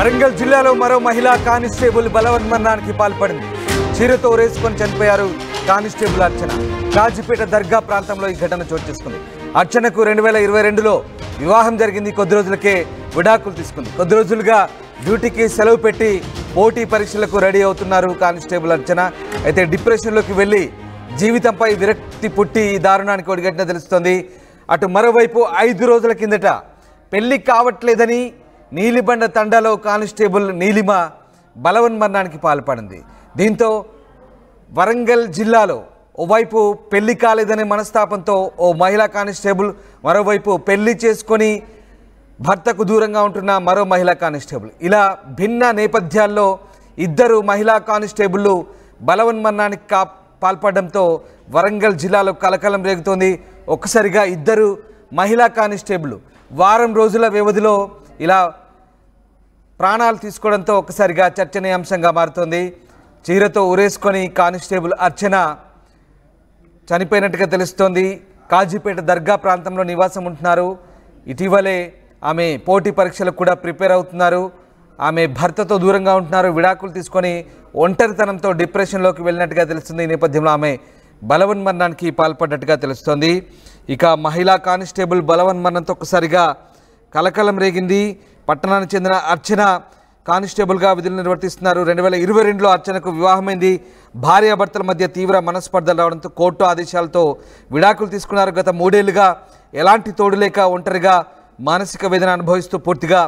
వరంగల్ జిల్లాలో మరో మహిళా కానిస్టేబుల్ బలవన్మరణానికి పాల్పడింది. చీరతో రేసుకొని చనిపోయారు కానిస్టేబుల్ అర్చన. కాజీపేట దర్గా ప్రాంతంలో ఈ ఘటన చోటు చేసుకుంది. అర్చనకు 2022లో వివాహం జరిగింది. కొద్ది రోజులకే విడాకులు తీసుకుంది. కొద్ది రోజులుగా డ్యూటీకి సెలవు పెట్టి పోటీ పరీక్షలకు రెడీ అవుతున్నారు కానిస్టేబుల్ అర్చన. అయితే డిప్రెషన్లోకి వెళ్ళి జీవితంపై విరక్తి పుట్టి ఈ దారుణానికి ఒడిగట్టిన తెలుస్తోంది. అటు మరోవైపు 5 రోజుల కిందట పెళ్లి కావట్లేదని నీలిబండ తండాలో కానిస్టేబుల్ నీలిమ బలవన్మరణానికి పాల్పడింది. దీంతో వరంగల్ జిల్లాలో ఓవైపు పెళ్లి కాలేదనే మనస్తాపంతో ఓ మహిళా కానిస్టేబుల్, మరోవైపు పెళ్లి చేసుకొని భర్తకు దూరంగా ఉంటున్న మరో మహిళా కానిస్టేబుల్, ఇలా భిన్న నేపథ్యాల్లో ఇద్దరు మహిళా కానిస్టేబుళ్ళు బలవన్మరణానికి పాల్పడడంతో వరంగల్ జిల్లాలో కలకలం రేగుతోంది. ఒక్కసారిగా ఇద్దరు మహిళా కానిస్టేబుల్ వారం రోజుల వ్యవధిలో ఇలా ప్రాణాలు తీసుకోవడంతో ఒక్కసారిగా చర్చనీయాంశంగా మారుతోంది. చీరతో ఉరేసుకొని కానిస్టేబుల్ అర్చన చనిపోయినట్టుగా తెలుస్తోంది. కాజీపేట దర్గా ప్రాంతంలో నివాసం ఉంటున్నారు. ఇటీవలే ఆమె పోటీ పరీక్షలకు కూడా ప్రిపేర్ అవుతున్నారు. ఆమె భర్తతో దూరంగా ఉంటున్నారు. విడాకులు తీసుకొని ఒంటరితనంతో డిప్రెషన్లోకి వెళ్ళినట్టుగా తెలుస్తుంది. ఈ నేపథ్యంలో ఆమె బలవన్మరణానికి పాల్పడ్డట్టుగా తెలుస్తోంది. ఇక మహిళా కానిస్టేబుల్ బలవన్మరణంతో ఒక్కసారిగా కలకలం రేగింది. పట్టణానికి చెందిన అర్చన కానిస్టేబుల్గా విధులు నిర్వర్తిస్తున్నారు. 2022లో అర్చనకు వివాహమైంది. భార్యాభర్తల మధ్య తీవ్ర మనస్పర్ధలు రావడంతో కోర్టు ఆదేశాలతో విడాకులు తీసుకున్నారు. గత 3 ఏళ్లుగా ఎలాంటి తోడు లేక ఒంటరిగా మానసిక వేదన అనుభవిస్తూ పూర్తిగా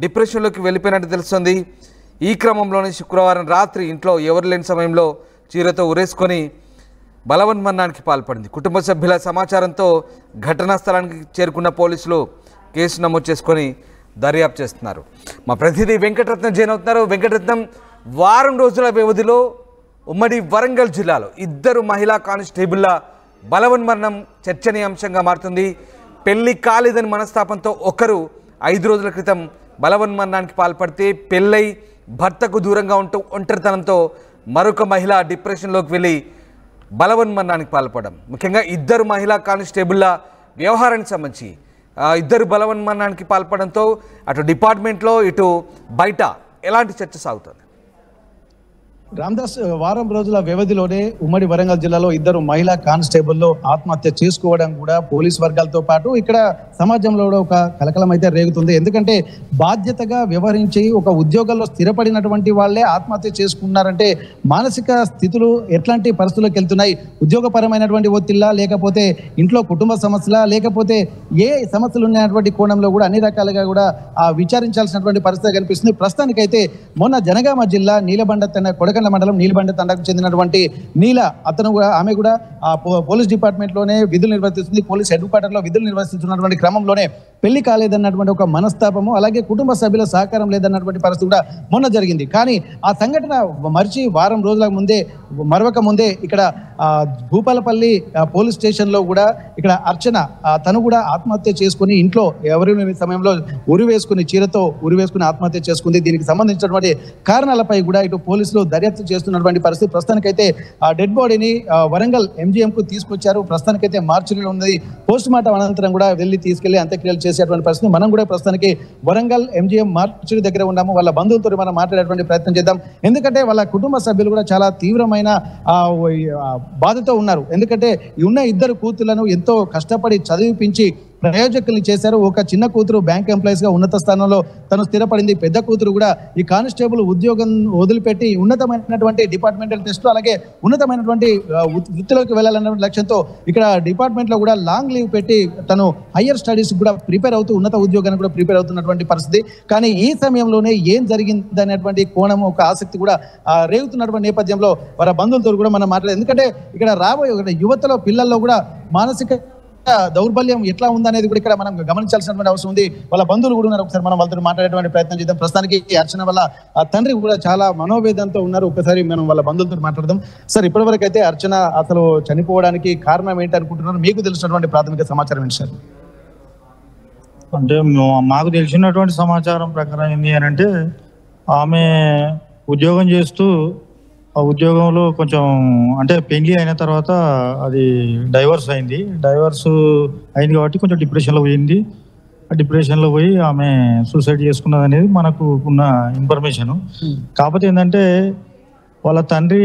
డిప్రెషన్లోకి వెళ్ళిపోయినట్టు తెలుస్తుంది. ఈ క్రమంలోనే శుక్రవారం రాత్రి ఇంట్లో ఎవరు లేని సమయంలో చీరతో ఉరేసుకొని బలవన్మరణానికి పాల్పడింది. కుటుంబ సభ్యుల సమాచారంతో ఘటనా స్థలానికి చేరుకున్న పోలీసులు కేసు నమోదు చేసుకొని దర్యాప్తు చేస్తున్నారు. మా ప్రతినిధి వెంకటరత్నం జైన్ అవుతున్నారు. వెంకటరత్నం, వారం రోజుల వ్యవధిలో ఉమ్మడి వరంగల్ జిల్లాలో ఇద్దరు మహిళా కానిస్టేబుల్ల బలవన్మరణం చర్చనీయాంశంగా మారుతుంది. పెళ్లి కాలేదని మనస్తాపంతో ఒకరు 5 రోజుల క్రితం బలవన్మరణానికి పాల్పడితే, పెళ్ళై భర్తకు దూరంగా ఉంటూ ఒంటరితనంతో మరొక మహిళ డిప్రెషన్లోకి వెళ్ళి బలవన్మరణానికి పాల్పడడం. ముఖ్యంగా ఇద్దరు మహిళా కానిస్టేబుల్ల వ్యవహారానికి సంబంధించి ఇద్దరు బలవన్మరణానికి పాల్పడంతో అటు డిపార్ట్మెంట్లో ఇటు బయట ఎలాంటి చర్చ సాగుతుంది? రామ్దాస్, వారం రోజుల వ్యవధిలోనే ఉమ్మడి వరంగల్ జిల్లాలో ఇద్దరు మహిళా కానిస్టేబుల్లో ఆత్మహత్య చేసుకోవడం కూడా పోలీస్ వర్గాలతో పాటు ఇక్కడ సమాజంలో ఒక కలకలం అయితే రేగుతుంది. ఎందుకంటే బాధ్యతగా వ్యవహరించి ఒక ఉద్యోగంలో స్థిరపడినటువంటి వాళ్ళే ఆత్మహత్య చేసుకున్నారంటే మానసిక స్థితులు ఎట్లాంటి పరిస్థితుల్లోకి వెళ్తున్నాయి? ఉద్యోగపరమైనటువంటి ఒత్తిళ్ళ, లేకపోతే ఇంట్లో కుటుంబ సమస్యల, లేకపోతే ఏ సమస్యలు ఉన్నటువంటి కోణంలో కూడా అన్ని రకాలుగా కూడా విచారించాల్సినటువంటి పరిస్థితి కనిపిస్తుంది. ప్రస్తుతానికైతే మొన్న జనగామ జిల్లా నీలబండ కొడక మండలం నీలిబండ తండాకు చెందినటువంటి నీల, ఆమె కూడా పోలీస్ డిపార్ట్మెంట్ లోనే విధులు నిర్వర్తిస్తుంది. పోలీస్ హెడ్ క్వార్టర్ లో విధులు నిర్వర్తిస్తున్నటువంటి క్రమంలోనే పెళ్లి కాలేదన్నటువంటి ఒక మనస్తాపము, అలాగే కుటుంబ సభ్యుల సహకారం లేదన్నటువంటి పరిస్థితి కూడా మొన్న జరిగింది. కానీ ఆ సంఘటన మరిచి వారం రోజుల ముందే మరొక ముందే ఇక్కడ భూపాలపల్లి పోలీస్ స్టేషన్ లో కూడా ఇక్కడ అర్చన తను కూడా ఆత్మహత్య చేసుకుని ఇంట్లో ఎవరి సమయంలో చీరతో ఉరివేసుకుని ఆత్మహత్య చేసుకుంది. దీనికి సంబంధించినటువంటి కారణాలపై కూడా ఇటు పోలీసులు దర్యాప్తు చేస్తున్నటువంటి పరిస్థితి. ప్రస్తుతానికైతే ఆ డెడ్ బాడీని వరంగల్ MGM కు తీసుకొచ్చారు. ప్రస్తుతానికైతే మార్చిలో ఉన్నది. పోస్ట్ మార్టం అనంతరం కూడా వెళ్ళి తీసుకెళ్లి అంత్యక్రియలు చేసేటువంటి పరిస్థితి. మనం కూడా ప్రస్తుతానికి వరంగల్ MGM మార్చి దగ్గర ఉన్నాము. వాళ్ళ బంధువులతో మనం మాట్లాడేటువంటి ప్రయత్నం చేద్దాం. ఎందుకంటే వాళ్ళ కుటుంబ సభ్యులు కూడా చాలా తీవ్రమైన బాధతో ఉన్నారు. ఎందుకంటే ఉన్న ఇద్దరు కూతుళ్లను ఎంతో కష్టపడి చదివిపించి ప్రయోజకుల్ని చేశారు. ఒక చిన్న కూతురు బ్యాంక్ ఎంప్లాయీస్ గా ఉన్నత స్థానంలో తను స్థిరపడింది. పెద్ద కూతురు కూడా ఈ కానిస్టేబుల్ ఉద్యోగం వదిలిపెట్టి ఉన్నతమైనటువంటి డిపార్ట్మెంటల్ టెస్ట్, అలాగే ఉన్నతమైనటువంటి వృత్తిలోకి వెళ్ళాలన్న లక్ష్యంతో ఇక్కడ డిపార్ట్మెంట్ లో కూడా లాంగ్ లీవ్ పెట్టి తను హయ్యర్ స్టడీస్ కూడా ప్రిపేర్ అవుతూ ఉన్నత ఉద్యోగానికి కూడా ప్రిపేర్ అవుతున్నటువంటి పరిస్థితి. కానీ ఈ సమయంలోనే ఏం జరిగింది అనేటువంటి కోణం, ఒక ఆసక్తి కూడా రేగుతున్నటువంటి నేపథ్యంలో వారి బంధువులతో కూడా మనం మాట్లాడేది. ఎందుకంటే ఇక్కడ రాబోయే యువతలో, పిల్లల్లో కూడా మానసిక దౌర్బల్యం ఎట్లా ఉందనేది కూడా ఇక్కడ మనం గమనించాల్సినటువంటి అవసరం ఉంది. వాళ్ళ బంధువులు కూడా ఉన్నారు. ఒకసారి మనం వాళ్ళతో మాట్లాడేటువంటి ప్రయత్నం చేద్దాం. ప్రస్తుతానికి అర్చన వల్ల తండ్రి కూడా చాలా మనోవేదంతో ఉన్నారు. ఒకసారి మనం వాళ్ళ బంధువులతో మాట్లాడదాం. సార్, ఇప్పటివరకు అయితే అర్చన అసలు చనిపోవడానికి కారణం ఏంటి అనుకుంటున్నారు? మీకు తెలిసినటువంటి ప్రాథమిక సమాచారం ఏంటి సార్? అంటే మాకు తెలిసినటువంటి సమాచారం ప్రకారం ఏంటి అని అంటే, ఆమె ఉద్యోగం చేస్తూ ఆ ఉద్యోగంలో కొంచెం అంటే పెళ్లి అయిన తర్వాత అది డైవర్స్ అయింది కాబట్టి కొంచెం డిప్రెషన్లో పోయింది. డిప్రెషన్లో పోయి ఆమె సూసైడ్ చేసుకున్నది అనేది మనకు ఉన్న ఇన్ఫర్మేషన్. కాకపోతే ఏంటంటే వాళ్ళ తండ్రి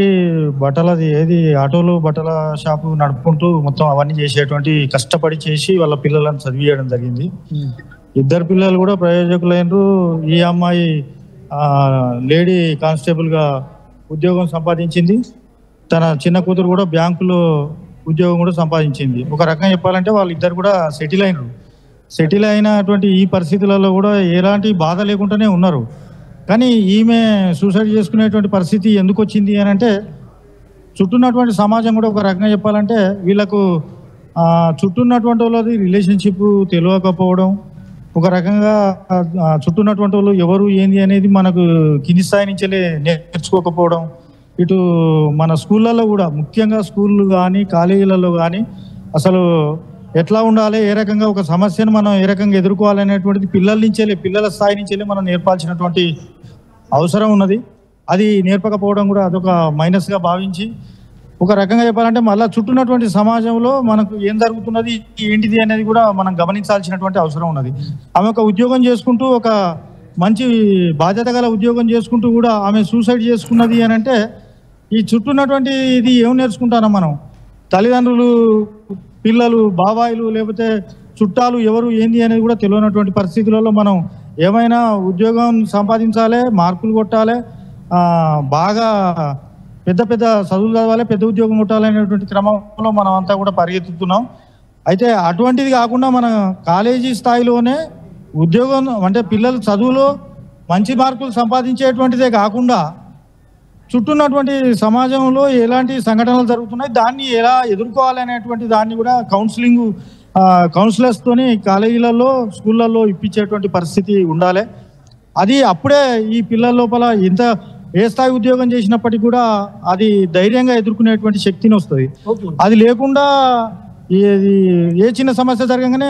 ఆటోలో బట్టల షాపు నడుపుకుంటూ మొత్తం అవన్నీ చేసేటువంటి కష్టపడి చేసి వాళ్ళ పిల్లలను చదివించడం జరిగింది. ఇద్దరు పిల్లలు కూడా ప్రయోజకులైనరు. ఈ అమ్మాయి లేడీ కానిస్టేబుల్గా ఉద్యోగం సంపాదించింది. తన చిన్న కూతురు కూడా బ్యాంకులో ఉద్యోగం కూడా సంపాదించింది. ఒక రకంగా చెప్పాలంటే వాళ్ళిద్దరు కూడా సెటిల్ అయినరు. సెటిల్ అయినటువంటి ఈ పరిస్థితులలో కూడా ఎలాంటి బాధ లేకుండానే ఉన్నారు. కానీ ఈమె సూసైడ్ చేసుకునేటువంటి పరిస్థితి ఎందుకు వచ్చింది అని అంటే చుట్టూన్నటువంటి సమాజం కూడా ఒక రకంగా చెప్పాలంటే వీళ్ళకు చుట్టూన్నటువంటి వాళ్ళది రిలేషన్షిప్ తెలియకపోవడం, ఒక రకంగా చుట్టూన్నటువంటి వాళ్ళు ఎవరు ఏంది అనేది మనకు కింది స్థాయి నుంచే నేర్చుకోకపోవడం, ఇటు మన స్కూళ్ళల్లో కూడా ముఖ్యంగా స్కూళ్ళు కానీ కాలేజీలలో కానీ అసలు ఎట్లా ఉండాలి, ఏ రకంగా ఒక సమస్యను మనం ఏ రకంగా ఎదుర్కోవాలనేటువంటిది పిల్లల స్థాయి నుంచే మనం నేర్పాల్సినటువంటి అవసరం ఉన్నది. అది నేర్పకపోవడం కూడా అదొక మైనస్గా భావించి ఒక రకంగా చెప్పాలంటే మళ్ళీ చుట్టూన్నటువంటి సమాజంలో మనకు ఏం జరుగుతున్నది ఏంటిది అనేది కూడా మనం గమనించాల్సినటువంటి అవసరం ఉన్నది. ఆమె ఒక ఉద్యోగం చేసుకుంటూ ఒక మంచి బాధ్యత గల ఉద్యోగం చేసుకుంటూ కూడా ఆమె సూసైడ్ చేసుకున్నది అని అంటే ఈ చుట్టూన్నటువంటి ఇది ఏం నేర్చుకుంటారా మనం? తల్లిదండ్రులు, పిల్లలు, బాబాయిలు, లేకపోతే చుట్టాలు ఎవరు ఏంది అనేది కూడా తెలియనటువంటి పరిస్థితులలో మనం ఏమైనా ఉద్యోగం సంపాదించాలి, మార్కులు కొట్టాలి, బాగా పెద్ద చదువులు చదవాలి, పెద్ద ఉద్యోగం కొట్టాలనేటువంటి క్రమంలో మనం అంతా కూడా పరిగెత్తుతున్నాం. అయితే అటువంటిది కాకుండా మన కాలేజీ స్థాయిలోనే ఉద్యోగం అంటే పిల్లలు చదువులో మంచి మార్కులు సంపాదించేటువంటిదే కాకుండా చుట్టూన్నటువంటి సమాజంలో ఎలాంటి సంఘటనలు జరుగుతున్నాయి, దాన్ని ఎలా ఎదుర్కోవాలనేటువంటి దాన్ని కూడా కౌన్సిలర్స్తోని కాలేజీలలో, స్కూళ్ళల్లో ఇప్పించేటువంటి పరిస్థితి ఉండాలి. అది అప్పుడే ఈ పిల్లల లోపల ఏ స్థాయి ఉద్యోగం చేసినప్పటికీ కూడా అది ధైర్యంగా ఎదుర్కొనేటువంటి శక్తిని వస్తుంది. అది లేకుండా ఏ చిన్న సమస్య జరగగానే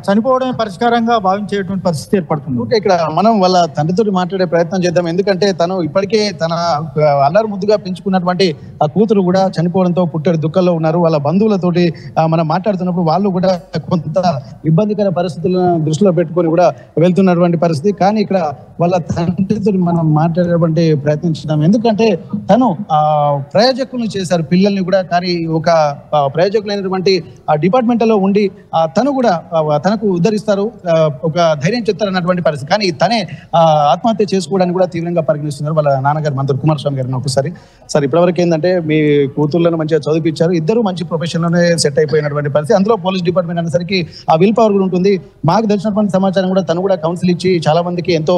చనిపోవడమే పరిష్కారంగా భావించేటువంటి పరిస్థితి ఏర్పడుతుంది. ఓకే, ఇక్కడ మనం వాళ్ళ తండ్రితో మాట్లాడే ప్రయత్నం చేద్దాం. ఎందుకంటే తను ఇప్పటికే తన అల్లరి ముద్దుగా పెంచుకున్నటువంటి ఆ కూతురు కూడా చనిపోవడంతో పుట్టడి దుఃఖంలో ఉన్నారు. వాళ్ళ బంధువులతోటి మనం మాట్లాడుతున్నప్పుడు వాళ్ళు కూడా కొంత ఇబ్బందికర పరిస్థితులను దృష్టిలో పెట్టుకొని కూడా వెళ్తున్నటువంటి పరిస్థితి. కానీ ఇక్కడ వాళ్ళ తండ్రితో మనం మాట్లాడేటువంటి ప్రయత్నం చేద్దాం. ఎందుకంటే తను ప్రయోజకులను చేశారు పిల్లల్ని కూడా. కానీ ఒక ప్రయోజకులైనటువంటి ఆ డిపార్ట్మెంట్లో ఉండి తను కూడా తనకు ఉద్ధరిస్తారు, ఒక ధైర్యం చెప్తారన్నటువంటి పరిస్థితి. కానీ తనే ఆత్మహత్య చేసుకోవడానికి కూడా తీవ్రంగా పరిగణిస్తున్నారు వాళ్ళ నాన్నగారు మంత్రి కుమారస్వామి గారిని. ఒకసారి సార్, ఇప్పటివరకు ఏంటంటే మీ కూతుర్లను మంచిగా చదివించారు, ఇద్దరు మంచి ప్రొఫెషన్లోనే సెట్ అయిపోయినటువంటి పరిస్థితి. అందులో పోలీస్ డిపార్ట్మెంట్ అనేసరికి ఆ విల్ పవర్ కూడా ఉంటుంది. మాకు తెలిసినటువంటి సమాచారం కూడా తను కూడా కౌన్సిల్ ఇచ్చి చాలా మందికి ఎంతో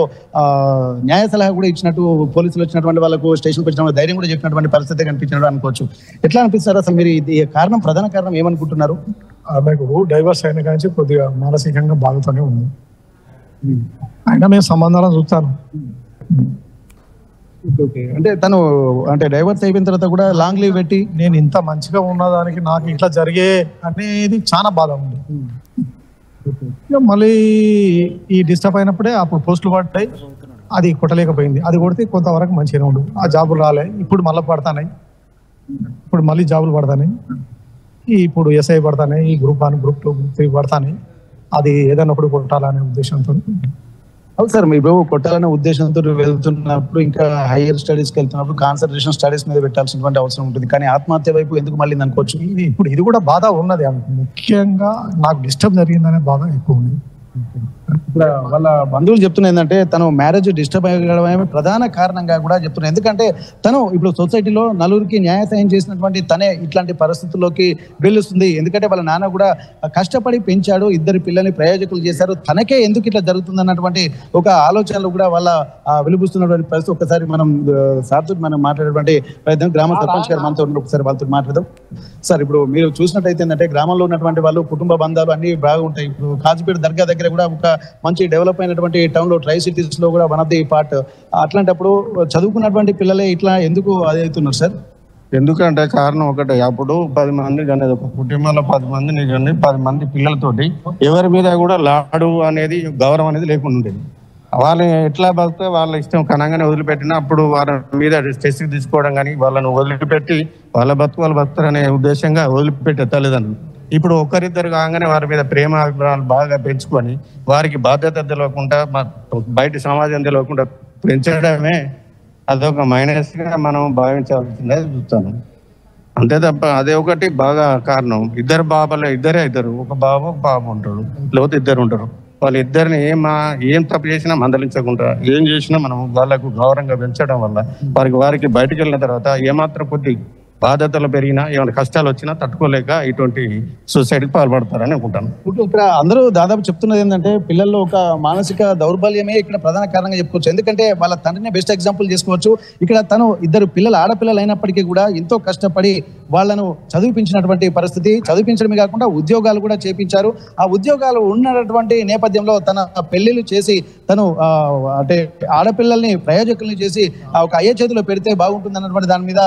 న్యాయ సలహా కూడా ఇచ్చినట్టు పోలీసులు వచ్చినటువంటి వాళ్ళకు స్టేషన్కి వచ్చిన ధైర్యం కూడా చెప్పినటువంటి పరిస్థితి కనిపించినట్టు అనుకోవచ్చు. ఎట్లా అనిపిస్తారు అసలు మీరు? ఇది ప్రధాన కారణం ఏమనుకుంటున్నారు? ఆమెకు డైవర్స్ అయిన కానీ కొద్దిగా మానసికంగా బాధతోనే ఉంది. అయినా మేము సంబంధాలను చూస్తాను. అంటే తను డైవర్స్ అయిపోయిన తర్వాత కూడా లాంగ్ లీవ్ పెట్టి నేను ఇంత మంచిగా ఉన్నదానికి నాకు ఇట్లా జరిగే అనేది చాలా బాధ ఉంది. మళ్ళీ ఈ డిస్టర్బ్ అయినప్పుడే అప్పుడు పోస్టులు పడ్డాయి, అది కొట్టలేకపోయింది. అది కొడితే కొంతవరకు మంచిగా ఉండు. ఆ జాబులు రాలే, ఇప్పుడు మళ్ళీ పడతాయి, ఇప్పుడు మళ్ళీ జాబులు పడతాయి, ఇప్పుడు ఎస్ఐ పడతాయి, ఈ గ్రూప్ 1, గ్రూప్ 2, గ్రూప్ 3 పడతాయి. అది ఏదైనా ఒకటి కొట్టాలనే ఉద్దేశంతో. అవును సార్, మీరు కొట్టాలనే ఉద్దేశంతో వెళ్తున్నప్పుడు, ఇంకా హైయర్ స్టడీస్కి వెళ్తున్నప్పుడు కాన్సన్ట్రేషన్ స్టడీస్ మీద పెట్టాల్సినటువంటి అవసరం ఉంటుంది. కానీ ఆత్మహత్య వైపు ఎందుకు మళ్ళీ అనుకోవచ్చు? ఇది కూడా బాధ ఉన్నది. ముఖ్యంగా నాకు డిస్టర్బ్ జరిగిందనే బాధ ఎక్కువ ఉంది. వాళ్ళ బంధువులు చెప్తున్నా ఏంటంటే తను మ్యారేజ్ డిస్టర్బ్ అయ్యడమే ప్రధాన కారణంగా కూడా చెప్తున్నారు. ఎందుకంటే తను ఇప్పుడు సొసైటీలో నలుగురికి న్యాయ సాయం చేసినటువంటి తనే ఇట్లాంటి పరిస్థితుల్లోకి వెళ్ళుస్తుంది. ఎందుకంటే వాళ్ళ నాన్న కూడా కష్టపడి పెంచాడు, ఇద్దరు పిల్లల్ని ప్రయోజకులు చేశారు, తనకే ఎందుకు ఇట్లా జరుగుతుంది అన్నటువంటి ఒక ఆలోచనలు కూడా వాళ్ళ వెలుగుస్తున్నటువంటి పరిస్థితి. ఒకసారి మనం సార్తో మనం మాట్లాడేటువంటి ప్రయత్నం గ్రామ సర్పంచ్ గారు మనతో ఒకసారి వాళ్ళతో మాట్లాడదాం. సార్, ఇప్పుడు మీరు చూసినట్టయితే ఏంటంటే గ్రామంలో ఉన్నటువంటి వాళ్ళు కుటుంబ బంధాలు అన్ని బాగుంటాయి. ఇప్పుడు కాజీపేట దర్గా దగ్గర కూడా ఒక మంచి డెవలప్ అయినటువంటి టౌన్ లో, ట్రై సిటీస్ లో కూడా వన్ ఆఫ్ ది పార్ట్. అట్లాంటప్పుడు చదువుకున్నటువంటి పిల్లలే ఇట్లా ఎందుకు అది అవుతున్నారు సార్? ఎందుకంటే కారణం ఒకటే, అప్పుడు 10 మంది కానీ ఒక కుటుంబంలో 10 మందిని కానీ 10 మంది పిల్లలతోటి ఎవరి మీద కూడా లాడు అనేది, గౌరవం అనేది లేకుండా ఉండేది. వాళ్ళు ఎట్లా బతికితే వాళ్ళ ఇష్టం కనంగానే వదిలిపెట్టినా అప్పుడు వాళ్ళ మీద స్ట్రెస్ తీసుకోవడం కానీ, వాళ్ళను వదిలిపెట్టి వాళ్ళ బతుకు వాళ్ళు బతుకుతారనే ఉద్దేశంగా వదిలిపెట్టే తల్లిదండ్రులు. ఇప్పుడు ఒకరిద్దరు కాగానే వారి మీద ప్రేమ అభిప్రాయాలు బాగా పెంచుకొని వారికి బాధ్యత తెలియకుండా బయట సమాజం తెలియకుండా పెంచడమే అదొక మైనస్ గా మనం భావించాల్సిందే చూస్తాను. అంతే తప్ప అదే ఒకటి బాగా కారణం. ఇద్దరు ఇద్దరు ఒక బాబు ఉంటాడు, లేకపోతే ఇద్దరు ఉంటారు. వాళ్ళిద్దరిని ఏం తప్పు చేసినా మందలించకుండా ఏం చేసినా మనం వాళ్ళకు గౌరవంగా పెంచడం వల్ల వారికి బయటకు వెళ్ళిన తర్వాత ఏమాత్రం కొద్ది బాధ్యతలు పెరిగినా ఏమైనా కష్టాలు వచ్చినా తట్టుకోలేక ఇటువంటి సూసైడ్కి పాల్పడతారని అనుకుంటాను. ఇక్కడ అందరూ దాదాపు చెప్తున్నది ఏంటంటే పిల్లల్లో ఒక మానసిక దౌర్బల్యమే ఇక్కడ ప్రధాన కారణంగా చెప్పుకోవచ్చు. ఎందుకంటే వాళ్ళ తండ్రిని బెస్ట్ ఎగ్జాంపుల్ చేసుకోవచ్చు. ఇక్కడ తను ఇద్దరు ఆడపిల్లలు అయినప్పటికీ కూడా ఎంతో కష్టపడి వాళ్ళను చదివించినటువంటి పరిస్థితి, చదివించడమే కాకుండా ఉద్యోగాలు కూడా చేపించారు. ఆ ఉద్యోగాలు ఉన్నటువంటి నేపథ్యంలో తన పెళ్లిళ్ళు చేసి తను అంటే ఆడపిల్లల్ని ప్రయోజకుల్ని చేసి ఒక అయ్యే చేతిలో పెడితే బాగుంటుంది అన్నటువంటి దాని మీద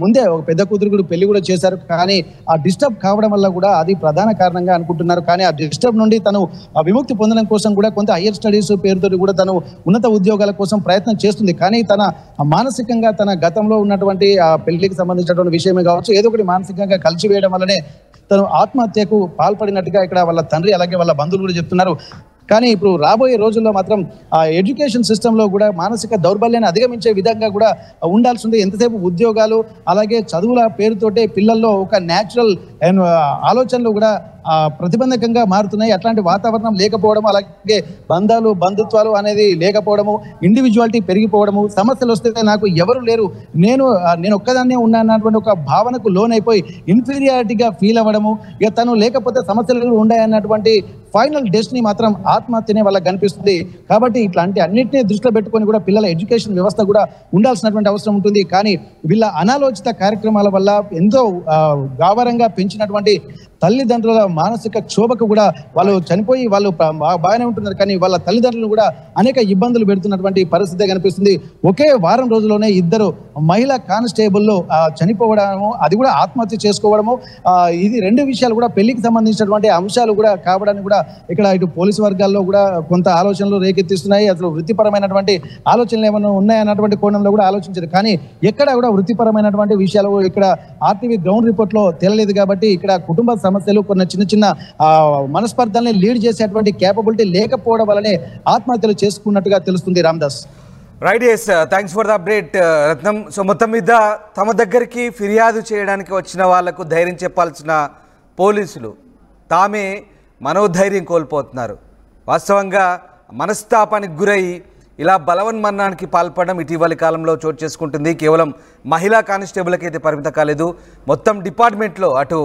ముందే ఒక పెద్ద కూతురు కూడా పెళ్లి కూడా చేశారు. కానీ ఆ డిస్టర్బ్ కావడం వల్ల కూడా అది ప్రధాన కారణంగా అనుకుంటున్నారు. కానీ ఆ డిస్టర్బ్ నుండి తను విముక్తి పొందడం కోసం కూడా కొంత హైయర్ స్టడీస్ పేరుతో కూడా తను ఉన్నత ఉద్యోగాల కోసం ప్రయత్నం చేస్తుంది. కానీ తన మానసికంగా తన గతంలో ఉన్నటువంటి ఆ పెళ్లికి సంబంధించినటువంటి విషయమే కావచ్చు, ఏదో ఒకటి మానసికంగా కలిసివేయడం వల్లనే తను ఆత్మహత్యకు పాల్పడినట్టుగా ఇక్కడ వాళ్ళ తండ్రి అలాగే వాళ్ళ బంధువులు కూడా చెప్తున్నారు. కానీ ఇప్పుడు రాబోయే రోజుల్లో మాత్రం ఆ ఎడ్యుకేషన్ సిస్టంలో కూడా మానసిక దౌర్బల్యాన్ని అధిగమించే విధంగా కూడా ఉండాల్సి ఉంది. ఎంతసేపు ఉద్యోగాలు అలాగే చదువుల పేరుతోటే పిల్లల్లో ఒక న్యాచురల్ ఆలోచనలు కూడా ప్రతిబంధకంగా మారుతున్నాయి. అట్లాంటి వాతావరణం లేకపోవడం, అలాగే బంధుత్వాలు అనేది లేకపోవడము, ఇండివిజువాలిటీ పెరిగిపోవడము, సమస్యలు వస్తే నాకు ఎవరు లేరు, నేను ఒక్కదాన్నే ఉన్నా అన్నటువంటి ఒక భావనకు లోనైపోయి ఇన్ఫీరియారిటీగా ఫీల్ అవ్వడము, ఇక తను లేకపోతే సమస్యలు ఉన్నాయన్నటువంటి ఫైనల్ డెస్టినీ మాత్రం ఆత్మహత్యనే వాళ్ళకి కనిపిస్తుంది. కాబట్టి ఇట్లాంటి అన్నింటినీ దృష్టిలో పెట్టుకొని కూడా పిల్లల ఎడ్యుకేషన్ వ్యవస్థ కూడా ఉండాల్సినటువంటి అవసరం ఉంటుంది. కానీ వీళ్ళ అనాలోచిత కార్యక్రమాల వల్ల ఎంతో గాబరంగా పెంచినటువంటి తల్లిదండ్రుల మానసిక క్షోభకు కూడా వాళ్ళు చనిపోయి వాళ్ళు బాగానే ఉంటున్నారు. కానీ వాళ్ళ తల్లిదండ్రులు కూడా అనేక ఇబ్బందులు పెడుతున్నటువంటి పరిస్థితి కనిపిస్తుంది. ఒకే వారం రోజుల్లోనే ఇద్దరు మహిళా కానిస్టేబుల్లో చనిపోవడము, అది కూడా ఆత్మహత్య చేసుకోవడము, ఇది రెండు విషయాలు కూడా పెళ్లికి సంబంధించినటువంటి అంశాలు కూడా కావడానికి కూడా ఇక్కడ ఇటు పోలీసు వర్గాల్లో కూడా కొంత ఆలోచనలు రేకెత్తిస్తున్నాయి. అసలు వృత్తిపరమైనటువంటి ఆలోచనలు ఏమైనా ఉన్నాయన్నటువంటి కోణంలో కూడా ఆలోచించారు. కానీ ఎక్కడ కూడా వృత్తిపరమైనటువంటి విషయాలు ఇక్కడ ఆర్టీవీ గ్రౌండ్ రిపోర్ట్ లో తేలలేదు. కాబట్టి ఇక్కడ కుటుంబ సమస్యలు, కొన్ని చిన్న మనస్పర్ధల్ని లీడ్ చేసేటువంటి కేపబిలిటీ లేకపోవడం వల్లనే ఆత్మహత్యలు చేసుకున్నట్టుగా తెలుస్తుంది. Ramdas. Right, yes, thanks for the update Ratnam. So మొత్తం మీద తమ దగ్గరికి ఫిర్యాదు చేయడానికి వచ్చిన వాళ్లకు ధైర్యం చెప్పాల్సిన పోలీసులు తామే మనోధైర్యం కోల్పోతున్నారు. వాస్తవంగా మనస్తాపానికి గురై ఇలా బలవన్మరణానికి పాల్పడడం ఇటీవలి కాలంలో చోటు చేసుకుంటుంది. కేవలం మహిళా కానిస్టేబుల్కి అయితే పరిమితం కాలేదు, మొత్తం డిపార్ట్మెంట్లో అటు